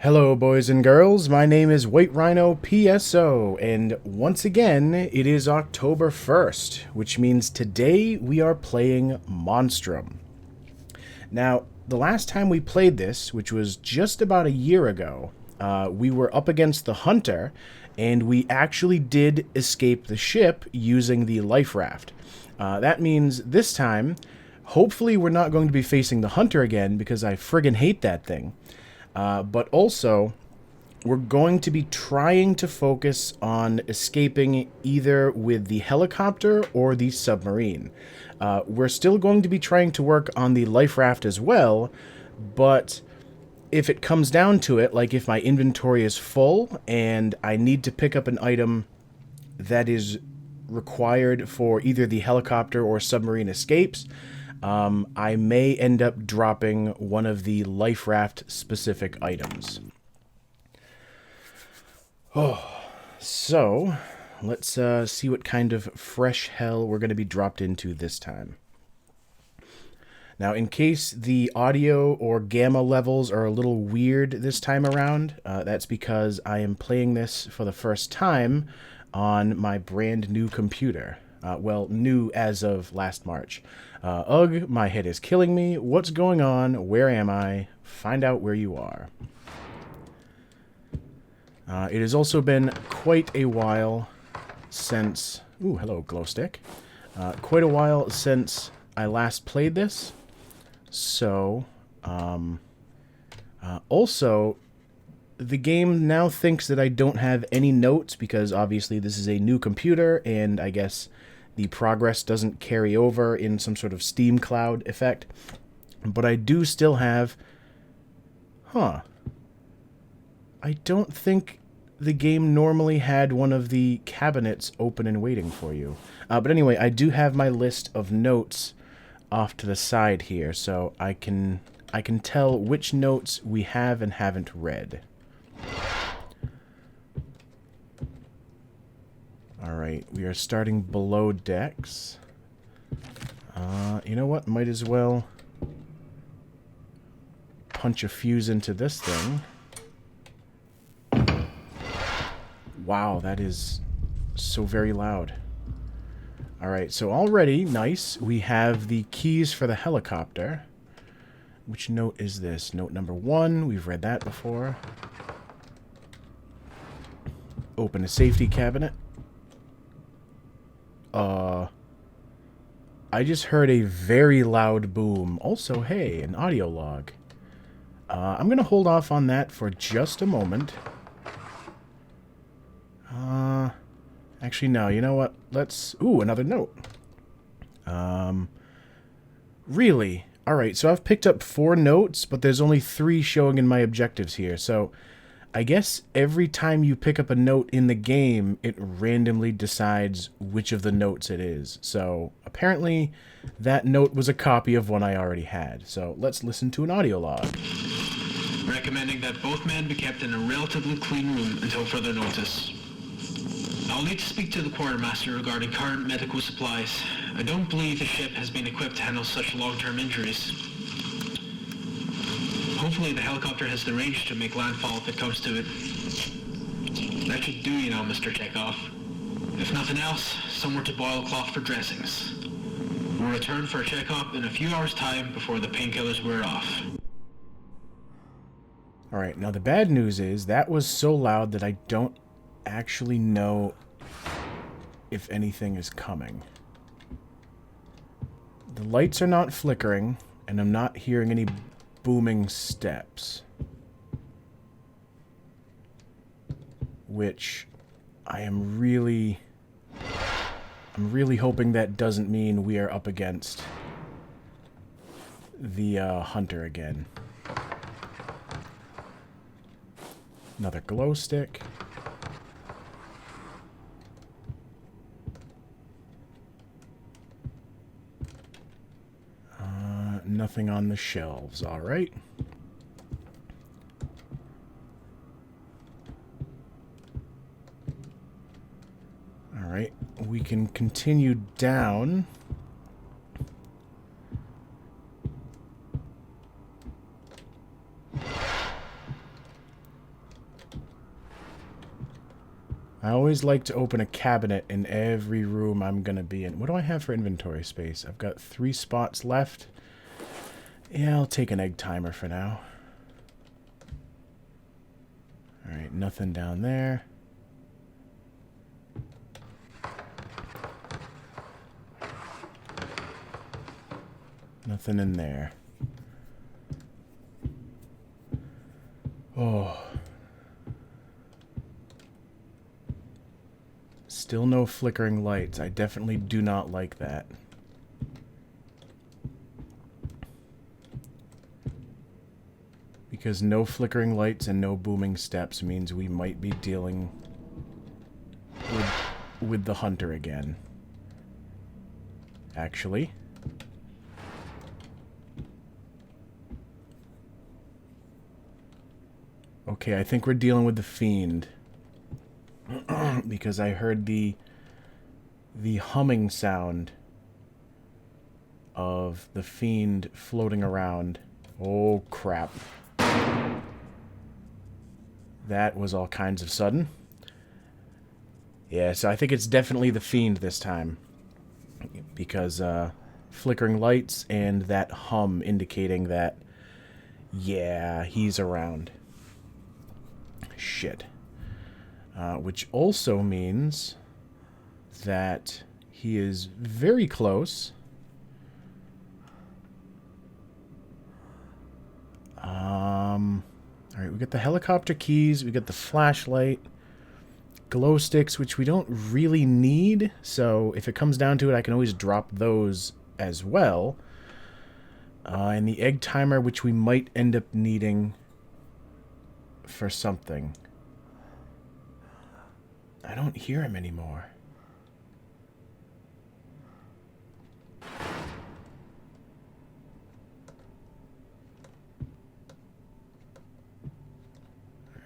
Hello, boys and girls. My name is White Rhino PSO, and once again, it is October 1st, which means today we are playing Monstrum. Now, the last time we played this, which was just about a year ago, we were up against the Hunter, and we actually did escape the ship using the life raft. That means this time, hopefully we're not going to be facing the Hunter again, because I friggin' hate that thing. But also, we're going to be trying to focus on escaping either with the helicopter or the submarine. We're still going to be trying to work on the life raft as well, but if it comes down to it, like if my inventory is full and I need to pick up an item that is required for either the helicopter or submarine escapes, I may end up dropping one of the life raft specific items. So let's see what kind of fresh hell we're going to be dropped into this time. Now, in case the audio or gamma levels are a little weird this time around, that's because I am playing this for the first time on my brand new computer. Well, new as of last March. Ugh, my head is killing me. What's going on? Where am I? Find out where you are. It has also been quite a while since... Ooh, hello, glow stick. Quite a while since I last played this. So, also, the game now thinks that I don't have any notes because obviously this is a new computer and I guess the progress doesn't carry over in some sort of Steam cloud effect. But I do still have... I don't think the game normally had one of the cabinets open and waiting for you. But anyway, I do have my list of notes off to the side here, so I can tell which notes we have and haven't read. Alright, we are starting below decks. You know what? Might as well punch a fuse into this thing. Wow, that is so very loud. Alright, so already, nice, we have the keys for the helicopter. Which note is this? Note number 1, we've read that before. Open a safety cabinet. I just heard a very loud boom. Also, hey, an audio log. I'm going to hold off on that for just a moment. Actually, no, you know what? Let's... Ooh, another note. Really? Alright, so I've picked up 4 notes, but there's only 3 showing in my objectives here, so... I guess every time you pick up a note in the game, it randomly decides which of the notes it is. So, apparently, that note was a copy of one I already had. So, let's listen to an audio log. Recommending that both men be kept in a relatively clean room until further notice. I'll need to speak to the quartermaster regarding current medical supplies. I don't believe the ship has been equipped to handle such long-term injuries. Hopefully the helicopter has the range to make landfall if it comes to it. That should do, you know, Mr. Chekhov. If nothing else, somewhere to boil a cloth for dressings. We'll return for a checkup in a few hours' time before the painkillers wear off. Alright, now the bad news is that was so loud that I don't actually know if anything is coming. The lights are not flickering, and I'm not hearing any booming steps. Which I'm really hoping that doesn't mean we are up against the Hunter again. Another glow stick. Nothing on the shelves, alright. Alright, we can continue down. I always like to open a cabinet in every room I'm going to be in. What do I have for inventory space? I've got 3 spots left. Yeah, I'll take an egg timer for now. Alright, nothing down there. Nothing in there. Oh. Still no flickering lights. I definitely do not like that. Because no flickering lights and no booming steps means we might be dealing with the hunter again. Actually. Okay, I think we're dealing with the fiend. Because I heard the humming sound of the fiend floating around. Oh, crap. That was all kinds of sudden. Yeah, so I think it's definitely the fiend this time. Because, flickering lights and that hum indicating that, yeah, he's around. Shit. Which also means that he is very close. Alright, we got the helicopter keys, we got the flashlight, glow sticks, which we don't really need, so if it comes down to it, I can always drop those as well. And the egg timer, which we might end up needing for something. I don't hear him anymore.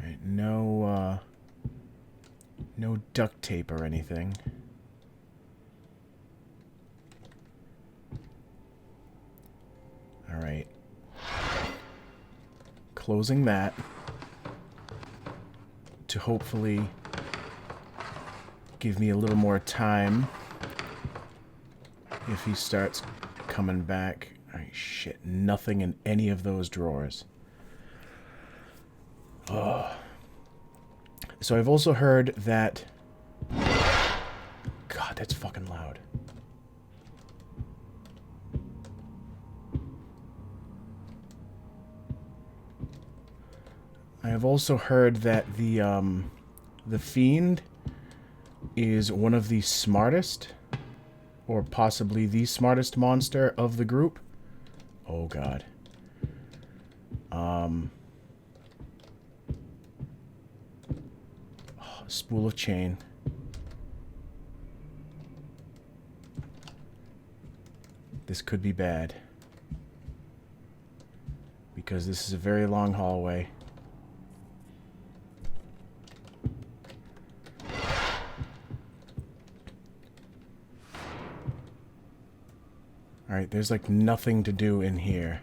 Alright, no duct tape or anything. Alright. Closing that. To hopefully give me a little more time if he starts coming back. Alright, shit. Nothing in any of those drawers. Oh. So I've also heard that... God, that's fucking loud. I have also heard that the fiend is one of the smartest, or possibly the smartest monster of the group. Oh god. Spool of chain. This could be bad. Because this is a very long hallway. Alright, there's like nothing to do in here.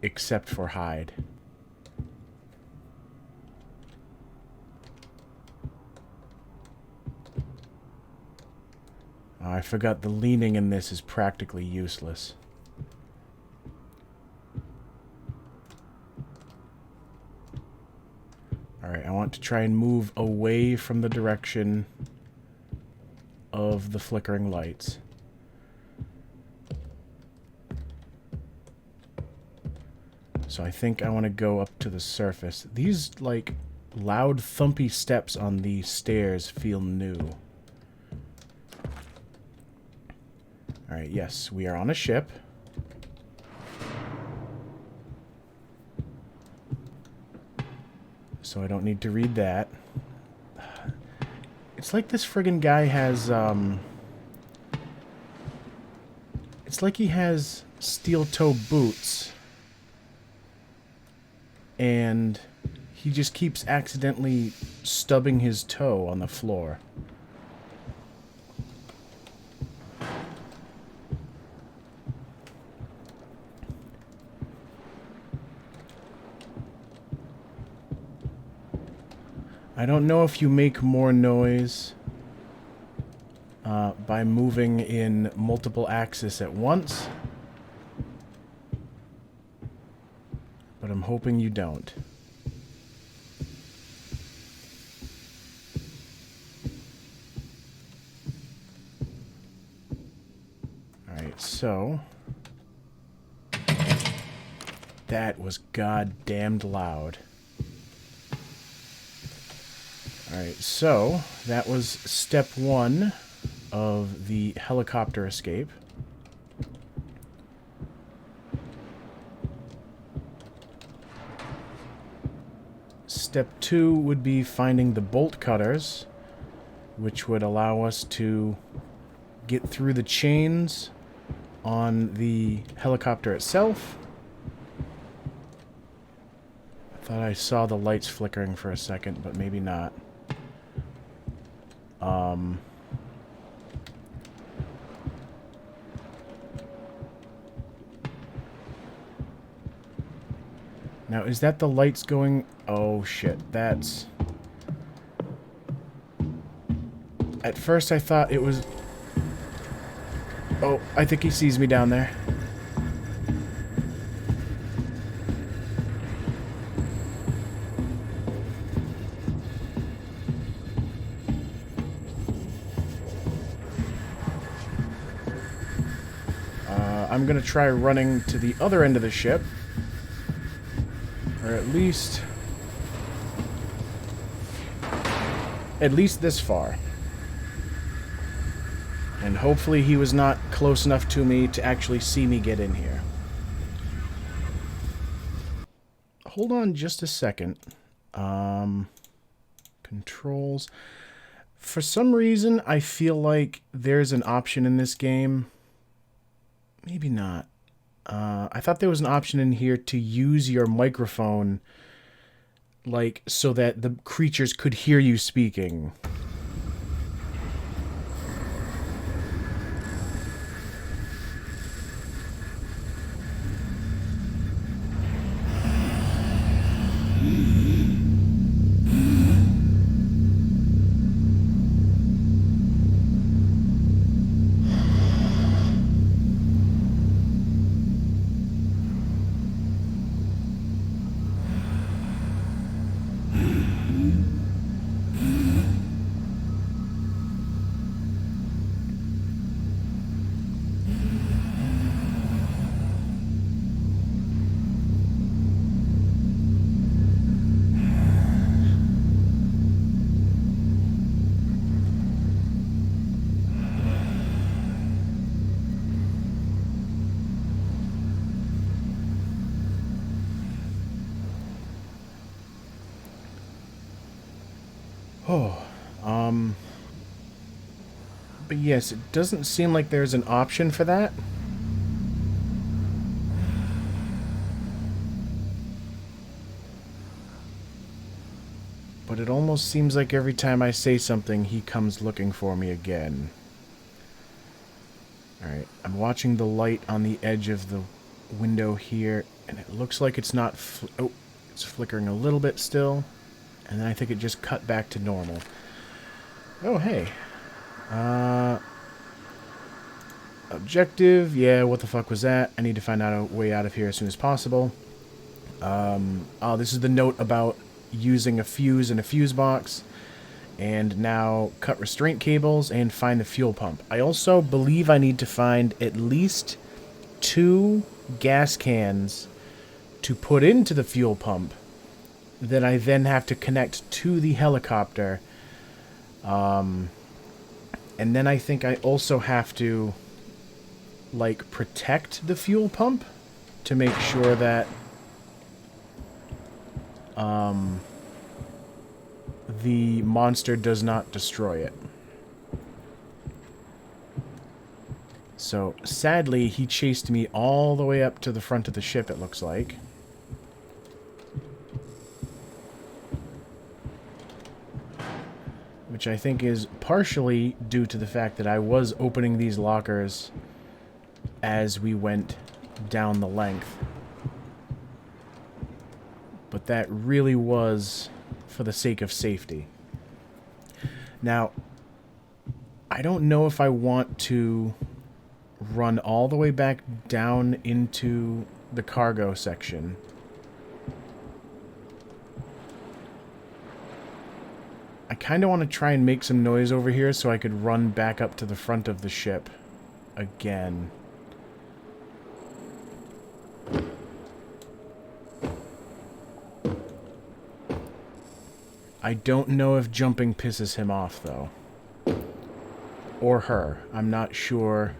Except for hide. Oh, I forgot the leaning in this is practically useless. Alright, I want to try and move away from the direction of the flickering lights. So I think I want to go up to the surface. These, like, loud, thumpy steps on the stairs feel new. Alright, yes, we are on a ship. So I don't need to read that. It's like this friggin' guy has, it's like he has steel-toe boots. And he just keeps accidentally stubbing his toe on the floor. I don't know if you make more noise by moving in multiple axes at once, but I'm hoping you don't. Alright, so... that was goddamned loud. Alright, so that was step one of the helicopter escape. Step two would be finding the bolt cutters, which would allow us to get through the chains on the helicopter itself. I thought I saw the lights flickering for a second, but maybe not. Now, is that the lights going... oh, shit. That's... at first I thought it was... oh, I think he sees me down there. I'm gonna try running to the other end of the ship. Or at least this far. And hopefully he was not close enough to me to actually see me get in here. Hold on just a second. Controls. For some reason, I feel like there's an option in this game. Maybe not. I thought there was an option in here to use your microphone, like, so that the creatures could hear you speaking. But yes, it doesn't seem like there's an option for that. But it almost seems like every time I say something, he comes looking for me again. Alright, I'm watching the light on the edge of the window here, and it looks like it's not... oh, it's flickering a little bit still. And then I think it just cut back to normal. Oh, hey. Objective. Yeah, what the fuck was that? I need to find out a way out of here as soon as possible. Oh, this is the note about using a fuse in a fuse box. And now cut restraint cables and find the fuel pump. I also believe I need to find at least 2 gas cans to put into the fuel pump that I then have to connect to the helicopter. And then I think I also have to, like, protect the fuel pump to make sure that the monster does not destroy it. So, sadly, he chased me all the way up to the front of the ship, it looks like. Which I think is partially due to the fact that I was opening these lockers as we went down the length. But that really was for the sake of safety. Now, I don't know if I want to run all the way back down into the cargo section. I kind of want to try and make some noise over here so I could run back up to the front of the ship again. I don't know if jumping pisses him off, though. Or her. I'm not sure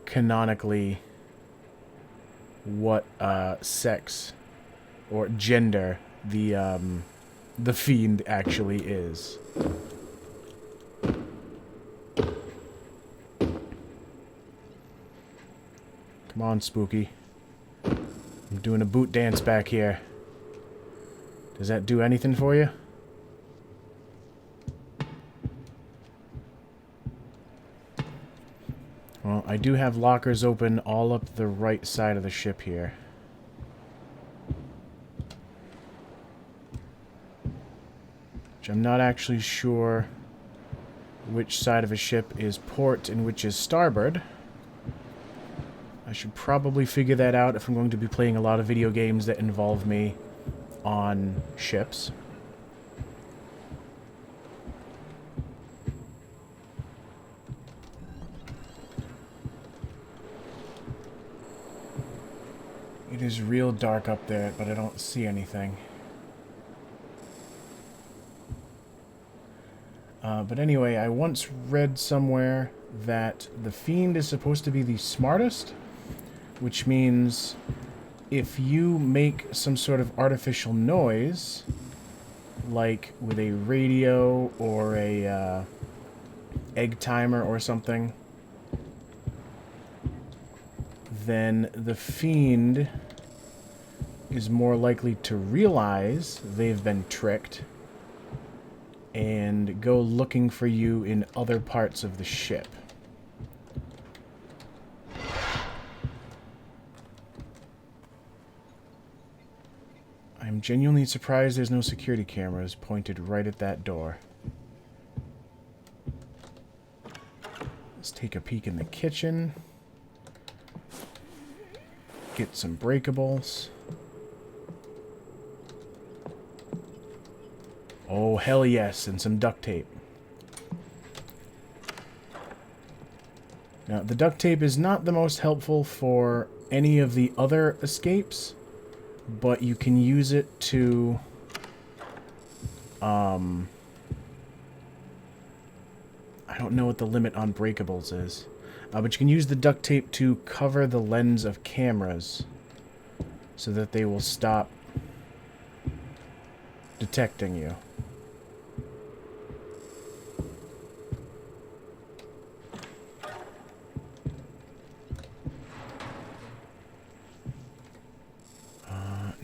canonically what sex or gender the fiend actually is. Come on, Spooky. I'm doing a boot dance back here. Does that do anything for you? Well, I do have lockers open all up the right side of the ship here. Which I'm not actually sure which side of a ship is port and which is starboard. I should probably figure that out if I'm going to be playing a lot of video games that involve me on ships. It is real dark up there, but I don't see anything. But anyway, I once read somewhere that the fiend is supposed to be the smartest, which means if you make some sort of artificial noise, like with a radio or a egg timer or something, then the fiend is more likely to realize they've been tricked and go looking for you in other parts of the ship. I'm genuinely surprised there's no security cameras pointed right at that door. Let's take a peek in the kitchen. Get some breakables. Oh, hell yes, and some duct tape. Now, the duct tape is not the most helpful for any of the other escapes, but you can use it to, I don't know what the limit on breakables is, but you can use the duct tape to cover the lens of cameras so that they will stop detecting you.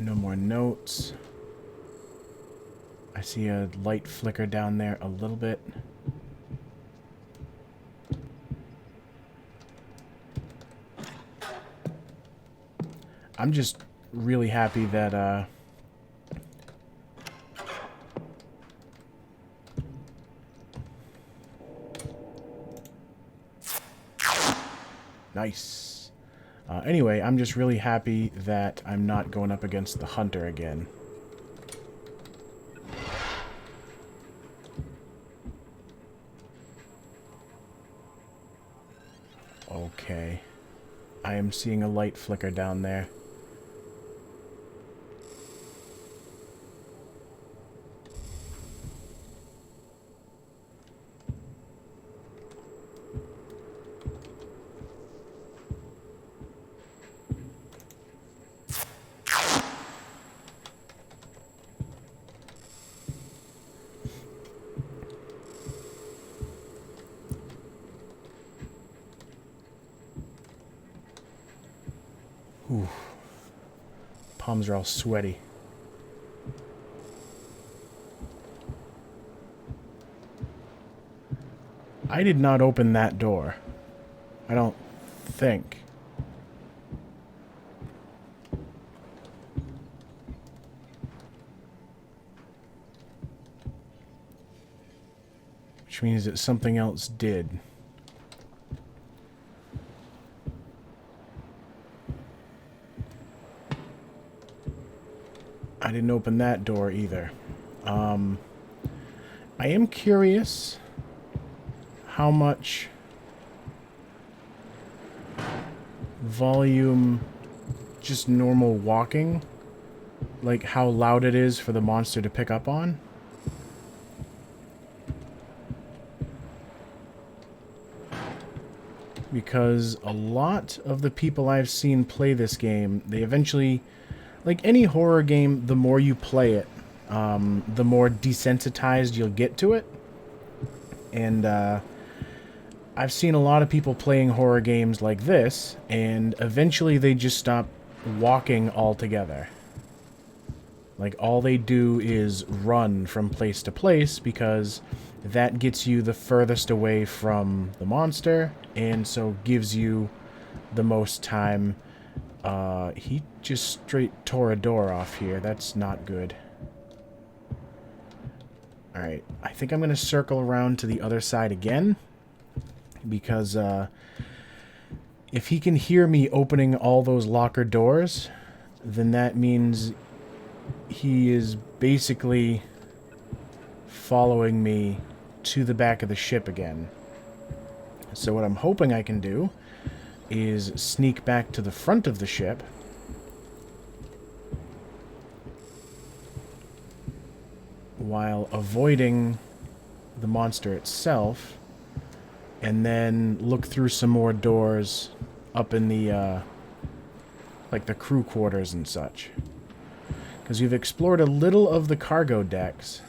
No more notes. I see a light flicker down there a little bit. I'm just really happy that, nice. Anyway, I'm just really happy that I'm not going up against the hunter again. Okay. I am seeing a light flicker down there. Ooh. Palms are all sweaty. I did not open that door. I don't think. which means that something else did. I didn't open that door either. I am curious how much volume just normal walking, like how loud it is for the monster to pick up on. Because a lot of the people I've seen play this game, they eventually, like any horror game, the more you play it, the more desensitized you'll get to it. And I've seen a lot of people playing horror games like this, and eventually they just stop walking altogether. Like, all they do is run from place to place, because that gets you the furthest away from the monster, and so gives you the most time. He just straight tore a door off here. That's not good. Alright, I think I'm going to circle around to the other side again, because if he can hear me opening all those locker doors, then that means he is basically following me to the back of the ship again. So what I'm hoping I can do is sneak back to the front of the ship, while avoiding the monster itself, and then look through some more doors up in the like the crew quarters and such. Because we've explored a little of the cargo decks.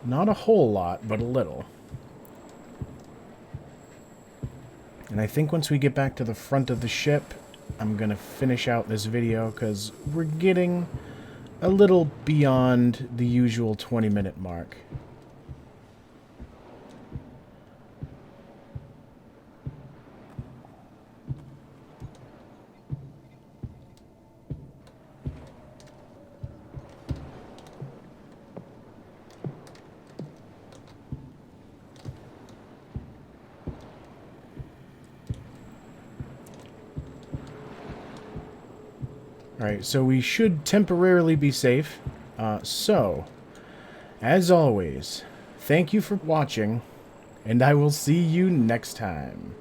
Not a whole lot, but a little. And I think once we get back to the front of the ship, I'm going to finish out this video, because we're getting a little beyond the usual 20-minute mark. Alright, so we should temporarily be safe. So, as always, thank you for watching, and I will see you next time.